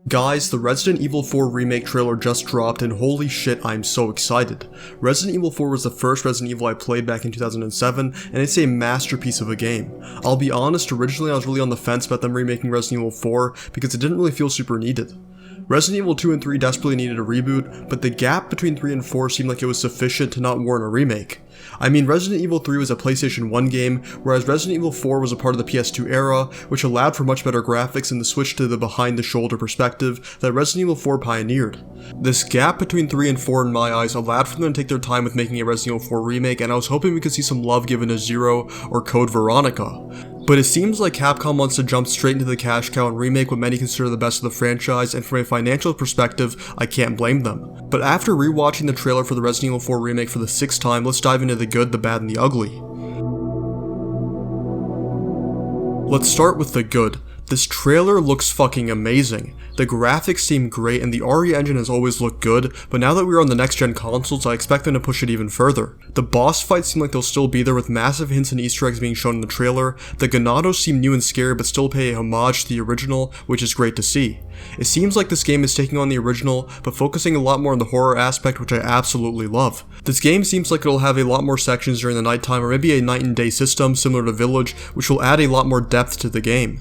Guys, the Resident Evil 4 remake trailer just dropped and holy shit, I'm so excited. Resident Evil 4 was the first Resident Evil I played back in 2007 and it's a masterpiece of a game. I'll be honest, originally I was really on the fence about them remaking Resident Evil 4 because it didn't really feel super needed. Resident Evil 2 and 3 desperately needed a reboot, but the gap between 3 and 4 seemed like it was sufficient to not warrant a remake. I mean, Resident Evil 3 was a PlayStation 1 game, whereas Resident Evil 4 was a part of the PS2 era, which allowed for much better graphics and the switch to the behind-the-shoulder perspective that Resident Evil 4 pioneered. This gap between 3 and 4 in my eyes allowed for them to take their time with making a Resident Evil 4 remake, and I was hoping we could see some love given to Zero or Code Veronica. But it seems like Capcom wants to jump straight into the cash cow and remake what many consider the best of the franchise, and from a financial perspective, I can't blame them. But after rewatching the trailer for the Resident Evil 4 remake for the 6th time, let's dive into the good, the bad, and the ugly. Let's start with the good. This trailer looks fucking amazing. The graphics seem great and the RE engine has always looked good, but now that we're on the next gen consoles, I expect them to push it even further. The boss fights seem like they'll still be there with massive hints and easter eggs being shown in the trailer. The Ganados seem new and scary but still pay a homage to the original, which is great to see. It seems like this game is taking on the original, but focusing a lot more on the horror aspect, which I absolutely love. This game seems like it'll have a lot more sections during the nighttime or maybe a night and day system similar to Village, which will add a lot more depth to the game.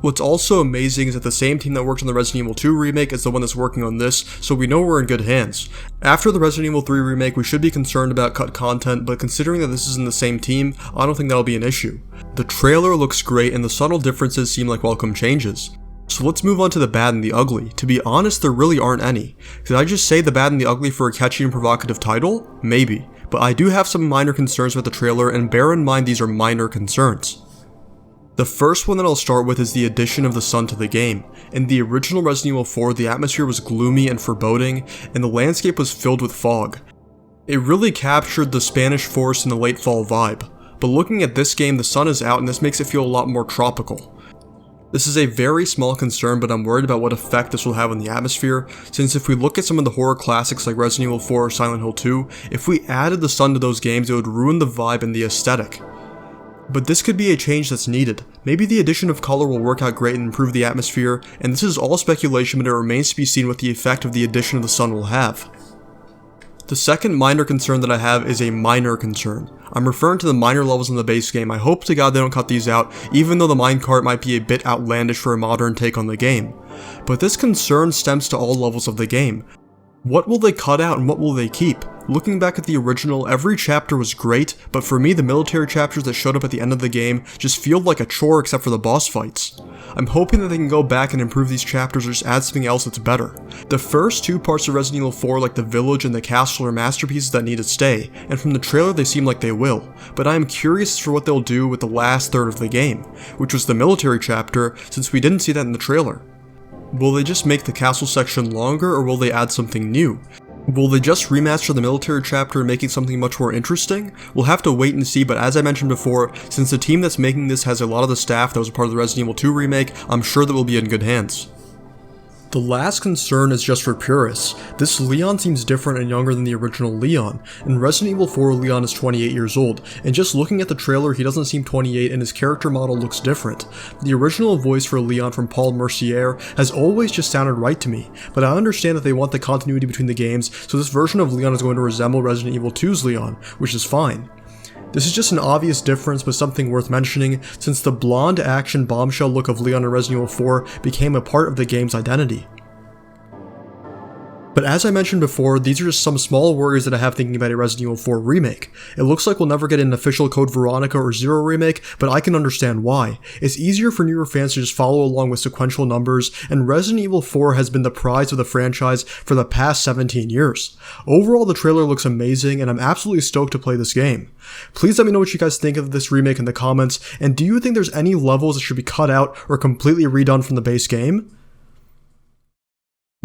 What's also amazing is that the same team that worked on the Resident Evil 2 remake is the one that's working on this, so we know we're in good hands. After the Resident Evil 3 remake, we should be concerned about cut content, but considering that this isn't the same team, I don't think that'll be an issue. The trailer looks great and the subtle differences seem like welcome changes. So let's move on to the bad and the ugly. To be honest, there really aren't any. Did I just say the bad and the ugly for a catchy and provocative title? Maybe. But I do have some minor concerns with the trailer, and bear in mind these are minor concerns. The first one that I'll start with is the addition of the sun to the game. In the original Resident Evil 4, the atmosphere was gloomy and foreboding, and the landscape was filled with fog. It really captured the Spanish forest in the late fall vibe, but looking at this game, the sun is out and this makes it feel a lot more tropical. This is a very small concern, but I'm worried about what effect this will have on the atmosphere, since if we look at some of the horror classics like Resident Evil 4 or Silent Hill 2, if we added the sun to those games, it would ruin the vibe and the aesthetic. But this could be a change that's needed. Maybe the addition of color will work out great and improve the atmosphere, and this is all speculation, but it remains to be seen what the effect of the addition of the sun will have. The second minor concern that I have is a minor concern. I'm referring to the minor levels in the base game. I hope to God they don't cut these out, even though the minecart might be a bit outlandish for a modern take on the game. But this concern stems to all levels of the game. What will they cut out and what will they keep? Looking back at the original, every chapter was great, but for me the military chapters that showed up at the end of the game just feel like a chore except for the boss fights. I'm hoping that they can go back and improve these chapters or just add something else that's better. The first two parts of Resident Evil 4 like the village and the castle are masterpieces that need to stay, and from the trailer they seem like they will, but I am curious for what they'll do with the last third of the game, which was the military chapter, since we didn't see that in the trailer. Will they just make the castle section longer or will they add something new? Will they just remaster the military chapter and make it something much more interesting? We'll have to wait and see, but as I mentioned before, since the team that's making this has a lot of the staff that was a part of the Resident Evil 2 remake, I'm sure that we'll be in good hands. The last concern is just for purists. This Leon seems different and younger than the original Leon. In Resident Evil 4, Leon is 28 years old, and just looking at the trailer, he doesn't seem 28 and his character model looks different. The original voice for Leon from Paul Mercier has always just sounded right to me, but I understand that they want the continuity between the games, so this version of Leon is going to resemble Resident Evil 2's Leon, which is fine. This is just an obvious difference, but something worth mentioning, since the blonde action bombshell look of Leon in Resident Evil 4 became a part of the game's identity. But as I mentioned before, these are just some small worries that I have thinking about a Resident Evil 4 remake. It looks like we'll never get an official Code Veronica or Zero remake, but I can understand why. It's easier for newer fans to just follow along with sequential numbers, and Resident Evil 4 has been the prize of the franchise for the past 17 years. Overall, the trailer looks amazing, and I'm absolutely stoked to play this game. Please let me know what you guys think of this remake in the comments, and do you think there's any levels that should be cut out or completely redone from the base game?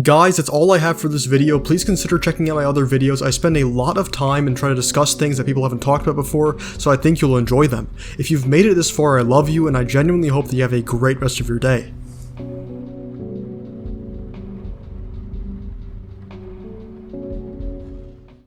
Guys, that's all I have for this video. Please consider checking out my other videos. I spend a lot of time in trying to discuss things that people haven't talked about before, so I think you'll enjoy them. If you've made it this far, I love you, and I genuinely hope that you have a great rest of your day.